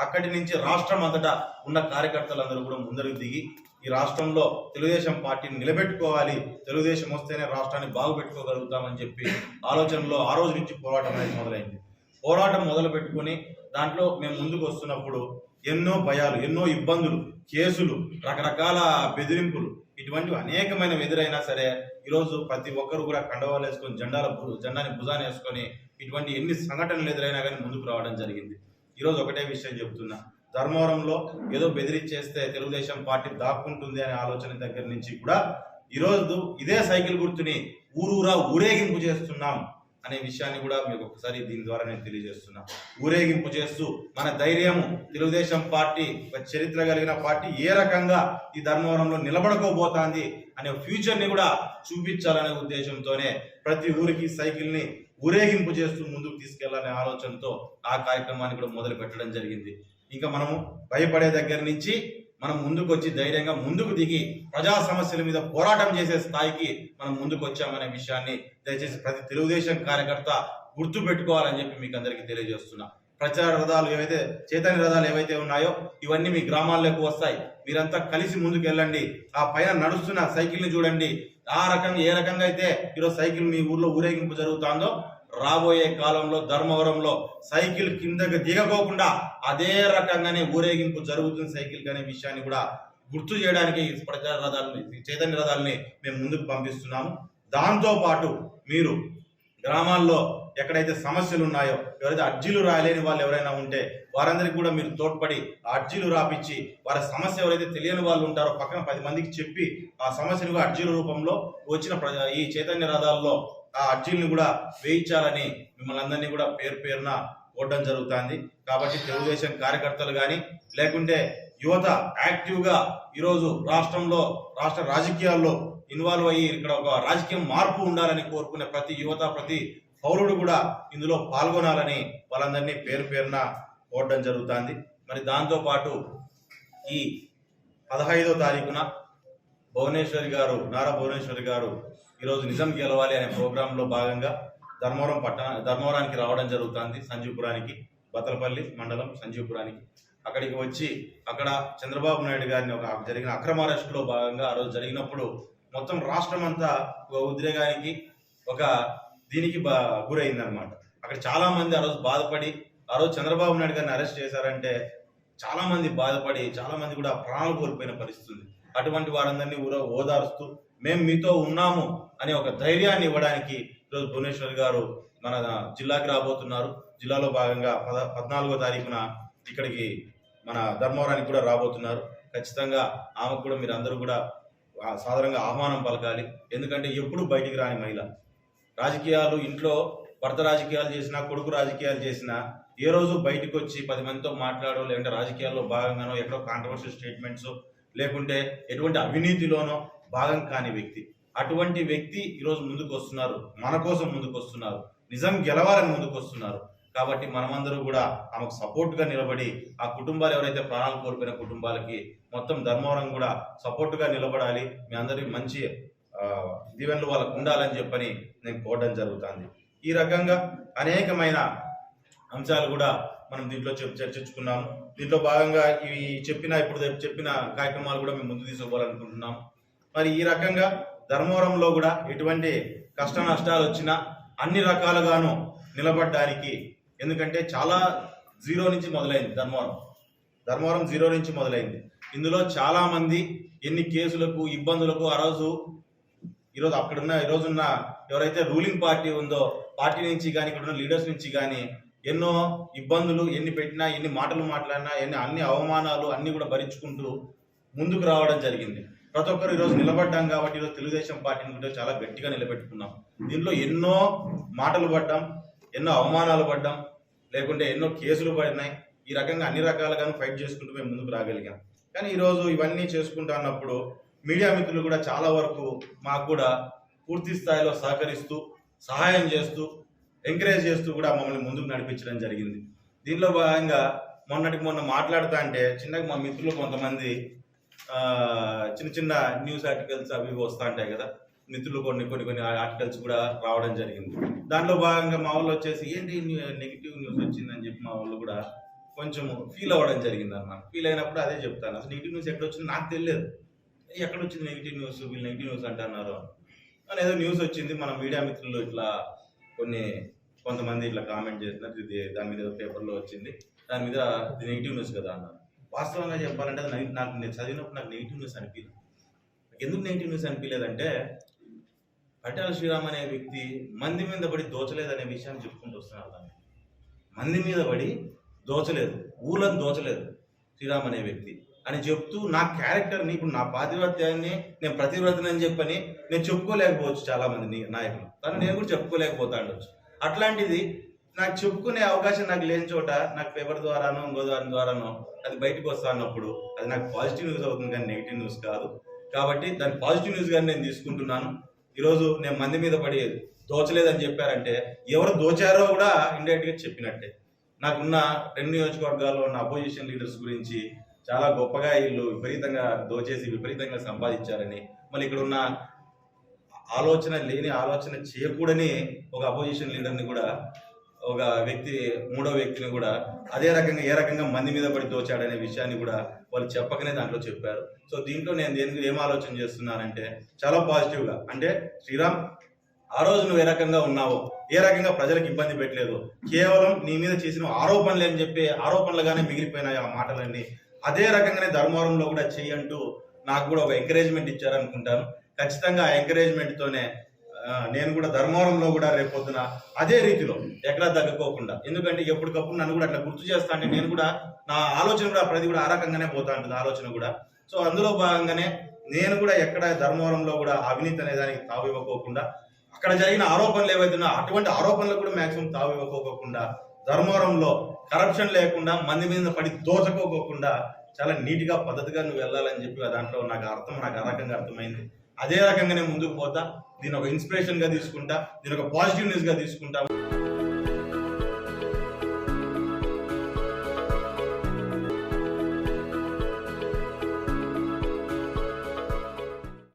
అక్కడి నుంచి రాష్ట్రం అంతటా ఉన్న కార్యకర్తలందరూ కూడా ముందరికి దిగి ఈ రాష్ట్రంలో తెలుగుదేశం పార్టీని నిలబెట్టుకోవాలి, తెలుగుదేశం వస్తేనే రాష్ట్రాన్ని బాగుపెట్టుకోగలుగుతామని చెప్పి ఆలోచనలో ఆ రోజు నుంచి పోరాటం అనేది మొదలైంది. పోరాటం మొదలు పెట్టుకుని దాంట్లో మేము ముందుకు వస్తున్నప్పుడు ఎన్నో భయాలు, ఎన్నో ఇబ్బందులు, కేసులు, రకరకాల బెదిరింపులు, ఇటువంటివి అనేకమైన ఎదురైనా సరే ఈరోజు ప్రతి ఒక్కరు కూడా కండవాలు వేసుకొని జెండాని భుజాన్ని వేసుకొని ఇటువంటి ఎన్ని సంఘటనలు ఎదురైనా కానీ ముందుకు రావడం జరిగింది. ఈరోజు ఒకటే విషయం చెప్తున్నా, ధర్మవరంలో ఏదో బెదిరించేస్తే తెలుగుదేశం పార్టీ దాక్కుంటుంది అనే ఆలోచన దగ్గర నుంచి కూడా ఈరోజు ఇదే సైకిల్ గుర్తుని ఊరూరా ఊరేగింపు చేస్తున్నాం అనే విషయాన్ని కూడా మీకు ఒకసారి దీని ద్వారా నేను తెలియజేస్తున్నా. ఊరేగింపు చేస్తూ మన ధైర్యము, తెలుగుదేశం పార్టీ ఒక చరిత్ర కలిగిన పార్టీ ఏ రకంగా ఈ ధర్మవరంలో నిలబడుకోబోతోంది అనే ఫ్యూచర్ని కూడా చూపించాలనే ఉద్దేశంతోనే ప్రతి ఊరికి సైకిల్ని ఊరేగింపు చేస్తూ ముందుకు తీసుకెళ్లాలనే ఆలోచనతో ఆ కార్యక్రమాన్ని కూడా మొదలు పెట్టడం జరిగింది. ఇంకా మనము భయపడే దగ్గర నుంచి మనం ముందుకు వచ్చి ధైర్యంగా ముందుకు దిగి ప్రజా సమస్యల మీద పోరాటం చేసే స్థాయికి మనం ముందుకు వచ్చామనే విషయాన్ని దయచేసి ప్రతి తెలుగుదేశం కార్యకర్త గుర్తు పెట్టుకోవాలని చెప్పి మీకు అందరికీ తెలియజేస్తున్నా. ప్రచార రథాలు ఏవైతే, చైతన్య రథాలు ఏవైతే ఉన్నాయో ఇవన్నీ మీ గ్రామాల్లోకి వస్తాయి. మీరంతా కలిసి ముందుకు వెళ్ళండి. ఆ పైన నడుస్తున్న సైకిల్ని చూడండి. ఆ రకంగా ఏ రకంగా అయితే ఈరోజు సైకిల్ మీ ఊర్లో ఊరేగింపు జరుగుతుందో రాబోయే కాలంలో ధర్మవరంలో సైకిల్ కిందకి దిగకోకుండా అదే రకంగానే ఊరేగింపు జరుగుతుంది సైకిల్ అనే విషయాన్ని కూడా గుర్తు చేయడానికి ప్రచార రథాలని, చైతన్య రథాలని మేము ముందుకు పంపిస్తున్నాము. దాంతో పాటు మీరు గ్రామాల్లో ఎక్కడైతే సమస్యలు ఉన్నాయో, ఎవరైతే అర్జీలు రాయలేని వాళ్ళు ఎవరైనా ఉంటే వారందరికీ కూడా మీరు తోడ్పడి ఆ అర్జీలు రాపిచ్చి వారి సమస్య ఎవరైతే తెలియని వాళ్ళు ఉంటారో పక్కన 10 మందికి చెప్పి ఆ సమస్యను అర్జీల రూపంలో వచ్చిన ఈ చైతన్య రథాల్లో ఆ అర్జీలను కూడా వేయించాలని మిమ్మల్ని అందరినీ కూడా పేరు పేరున కోరడం జరుగుతుంది. కాబట్టి తెలుగుదేశం కార్యకర్తలు కానీ లేకుంటే యువత యాక్టివ్గా ఈరోజు రాష్ట్ర రాజకీయాల్లో ఇన్వాల్వ్ అయ్యి ఇక్కడ ఒక రాజకీయ మార్పు ఉండాలని కోరుకునే ప్రతి యువత, ప్రతి పౌరుడు కూడా ఇందులో పాల్గొనాలని వాళ్ళందరినీ పేరు పేరున కోరడం జరుగుతుంది. మరి దాంతోపాటు ఈ 15వ తారీఖున నారా భువనేశ్వరి గారు ఈరోజు నిజం గెలవాలి అనే ప్రోగ్రాంలో భాగంగా ధర్మవరానికి రావడం జరుగుతుంది. సంజీవపురానికి, బత్తలపల్లి మండలం సంజీవపురానికి అక్కడికి వచ్చి అక్కడ చంద్రబాబు నాయుడు గారిని జరిగిన అక్రమ అరెస్టులో భాగంగా ఆ రోజు జరిగినప్పుడు మొత్తం రాష్ట్రం అంతా ఒక ఉద్రేగానికి, ఒక దీనికి గురైందనమాట. అక్కడ చాలా మంది ఆ రోజు బాధపడి, ఆ రోజు చంద్రబాబు నాయుడు గారిని అరెస్ట్ చేశారంటే చాలా మంది బాధపడి, చాలా మంది కూడా ప్రాణాలు కోల్పోయిన పరిస్థితి. అటువంటి వారందరినీ ఓదారుస్తూ మేము మీతో ఉన్నాము అనే ఒక ధైర్యాన్ని ఇవ్వడానికి ఈరోజు భువనేశ్వర్ గారు మన జిల్లాకి రాబోతున్నారు. జిల్లాలో భాగంగా 14వ తారీఖున ఇక్కడికి మన ధర్మవరానికి కూడా రాబోతున్నారు. ఖచ్చితంగా ఆమెకు కూడా మీరు అందరూ కూడా సాధారణంగా ఆహ్వానం పలకాలి. ఎందుకంటే ఎప్పుడు బయటికి రాని మహిళ, రాజకీయాలు ఇంట్లో భర్త రాజకీయాలు చేసినా, కొడుకు రాజకీయాలు చేసినా ఏ రోజు బయటకు వచ్చి 10 మందితో మాట్లాడో, లేదంటే రాజకీయాల్లో భాగంగానో ఎక్కడో కాంట్రవర్షియల్ స్టేట్మెంట్స్ లేకుంటే ఎటువంటి అవినీతిలోనో భాగం కాని వ్యక్తి. అటువంటి వ్యక్తి ఈరోజు ముందుకు వస్తున్నారు, మన కోసం ముందుకు వస్తున్నారు, నిజం గెలవాలని ముందుకు వస్తున్నారు. కాబట్టి మనమందరూ కూడా ఆమెకు సపోర్ట్గా నిలబడి ఆ కుటుంబాలు ఎవరైతే ప్రాణాలు కోల్పోయిన కుటుంబాలకి మొత్తం ధర్మవరం కూడా సపోర్టుగా నిలబడాలి. మీ అందరికీ మంచి దీవెనలు వాళ్ళకు ఉండాలని చెప్పని నేను కోరడం జరుగుతుంది. ఈ రకంగా అనేకమైన అంశాలు కూడా మనం దీంట్లో చర్చించుకున్నాము. దీంట్లో భాగంగా ఇప్పుడు చెప్పిన కార్యక్రమాలు కూడా మేము ముందు తీసుకోవాలనుకుంటున్నాం. మరి ఈ రకంగా ధర్మవరంలో కూడా ఎటువంటి కష్ట నష్టాలు వచ్చినా అన్ని రకాలుగాను నిలబడడానికి, ఎందుకంటే చాలా జీరో నుంచి మొదలైంది ధర్మవరం జీరో నుంచి మొదలైంది. ఇందులో చాలా మంది ఎన్ని కేసులకు, ఇబ్బందులకు ఈరోజు ఈరోజున్న ఎవరైతే రూలింగ్ పార్టీ ఉందో పార్టీ నుంచి కానీ ఇక్కడ ఉన్న లీడర్స్ నుంచి కానీ ఎన్నో ఇబ్బందులు ఎన్ని పెట్టినా, ఎన్ని మాటలు మాట్లాడినా, అన్ని అవమానాలు అన్ని కూడా భరించుకుంటూ ముందుకు రావడం జరిగింది. ప్రతి ఒక్కరు ఈరోజు నిలబడ్డాం కాబట్టి ఈరోజు తెలుగుదేశం పార్టీని చాలా గట్టిగా నిలబెట్టుకున్నాం. దీంట్లో ఎన్నో మాటలు పడ్డాం, ఎన్నో అవమానాలు పడ్డాం, లేకుంటే ఎన్నో కేసులు పడినాయి. ఈ రకంగా అన్ని రకాలుగాను ఫైట్ చేసుకుంటూ మేము ముందుకు రాగలిగాం. కానీ ఈరోజు ఇవన్నీ చేసుకుంటా అన్నప్పుడు మీడియా మిత్రులు కూడా చాలా వరకు మాకు కూడా పూర్తి స్థాయిలో సహకరిస్తూ, సహాయం చేస్తూ, ఎంకరేజ్ చేస్తూ కూడా మమ్మల్ని ముందుకు నడిపించడం జరిగింది. దీనిలో భాగంగా మొన్న మాట్లాడుతా అంటే చిన్నగా మా మిత్రులు కొంతమంది చిన్న న్యూస్ ఆర్టికల్స్ అవి వస్తూ ఉంటాయి కదా, మిత్రులు కొన్ని ఆర్టికల్స్ కూడా రావడం జరిగింది. దానిలో భాగంగా మా వాళ్ళు వచ్చేసి ఏంటి నెగిటివ్ న్యూస్ వచ్చిందని చెప్పి మా వాళ్ళు కూడా కొంచెం ఫీల్ అవ్వడం జరిగింది అన్నమాట. ఫీల్ అయినప్పుడు అదే చెప్తాను, అసలు నెగిటివ్ న్యూస్ ఎక్కడ వచ్చింది నాకు తెలియదు. ఎక్కడ వచ్చింది నెగిటివ్ న్యూస్, వీళ్ళు నెగిటివ్ న్యూస్ అంటున్నారు అని ఏదో న్యూస్ వచ్చింది. మన మీడియా మిత్రులు ఇట్లా కొంతమంది ఇట్లా కామెంట్ చేసినారు, ఇది దాని మీద పేపర్లో వచ్చింది, దాని మీద ఇది నెగిటివ్ న్యూస్ కదా అన్నారు. వాస్తవంగా చెప్పాలంటే అది నాకు నేను చదివినప్పుడు నాకు నెగిటివ్ న్యూస్ అనిపించలేదు. ఎందుకు నెగిటివ్ న్యూస్ అనిపించలేదంటే, పరిటాల శ్రీరామ్ అనే వ్యక్తి మంది మీద పడి దోచలేదనే విషయాన్ని చెప్పుకుంటూ వస్తున్నారు. దాన్ని మంది మీద పడి దోచలేదు, ఊళ్ళని దోచలేదు శ్రీరామ్ అనే వ్యక్తి అని చెప్తూ నా క్యారెక్టర్ని, ఇప్పుడు నా పాతివ్రత్యాన్ని నేను ప్రతివ్రతని అని చెప్పని నేను చెప్పుకోలేకపోవచ్చు. చాలా మంది నాయకులు కానీ నేను కూడా చెప్పుకోలేకపోతా ఉండొచ్చు. అట్లాంటిది నాకు చెప్పుకునే అవకాశం నాకు లేని చోట నాకు పేపర్ ద్వారానో ఇంకో ద్వారానో అది బయటకు వస్తా అన్నప్పుడు అది నాకు పాజిటివ్ న్యూస్ అవుతుంది కానీ నెగిటివ్ న్యూస్ కాదు. కాబట్టి దాన్ని పాజిటివ్ న్యూస్ గానీ నేను తీసుకుంటున్నాను. ఈరోజు నేను మంది మీద పడి దోచలేదని చెప్పారంటే ఎవరు దోచారో కూడా ఇండైరెక్ట్గా చెప్పినట్టే. నాకున్న 2 నియోజకవర్గాల్లో ఉన్న అపోజిషన్ లీడర్స్ గురించి చాలా గొప్పగా వీళ్ళు విపరీతంగా దోచేసి విపరీతంగా సంపాదించారని, మళ్ళీ ఇక్కడ ఉన్న ఆలోచన చేయకూడని ఒక అపోజిషన్ లీడర్ని కూడా, ఒక వ్యక్తి, మూడో వ్యక్తిని కూడా అదే రకంగా ఏ రకంగా మంది మీద పడి దోచాడనే విషయాన్ని కూడా వాళ్ళు చెప్పకనే దాంట్లో చెప్పారు. సో దీంట్లో నేను దేనికి ఏం ఆలోచన చేస్తున్నానంటే చాలా పాజిటివ్గా, అంటే శ్రీరామ్ ఆ రోజు నువ్వు ఏ రకంగా ఉన్నావో, ఏ రకంగా ప్రజలకు ఇబ్బంది పెట్టలేదు, కేవలం నీ మీద చేసిన ఆరోపణలు అని చెప్పి ఆరోపణలుగానే మిగిలిపోయినాయి ఆ మాటలన్నీ. అదే రకంగానే ధర్మవరంలో కూడా చెయ్యంటూ నాకు కూడా ఒక ఎంకరేజ్మెంట్ ఇచ్చారనుకుంటాను. ఖచ్చితంగా ఆ ఎంకరేజ్మెంట్తోనే నేను కూడా ధర్మవరంలో కూడా రేపొద్దున అదే రీతిలో ఎక్కడా తగ్గకోకుండా, ఎందుకంటే ఎప్పటికప్పుడు నన్ను కూడా అట్లా గుర్తు చేస్తా అంటే నేను కూడా నా ఆలోచన కూడా ప్రతి కూడా ఆ రకంగానే పోతా ఉంటుంది ఆలోచన కూడా. సో అందులో భాగంగానే నేను కూడా ఎక్కడ ధర్మవరంలో కూడా అవినీతి అనే దానికి తావు ఇవ్వకోకుండా, అక్కడ జరిగిన ఆరోపణలు ఏవైతున్నా అటువంటి ఆరోపణలకు కూడా మాక్సిమం తావు ఇవ్వకోకుండా, ధర్మవరంలో కరప్షన్ లేకుండా మంది మీద పడి దోచకోకుండా చాలా నీట్గా పద్ధతిగా నువ్వు వెళ్ళాలని చెప్పి దాంట్లో నాకు ఆ రకంగా అర్థమైంది. అదే రకంగానే ముందుకు పోతా. దీని ఒక ఇన్స్పిరేషన్ గా తీసుకుంటా, దీని ఒక పాజిటివ్ న్యూస్ గా తీసుకుంటా.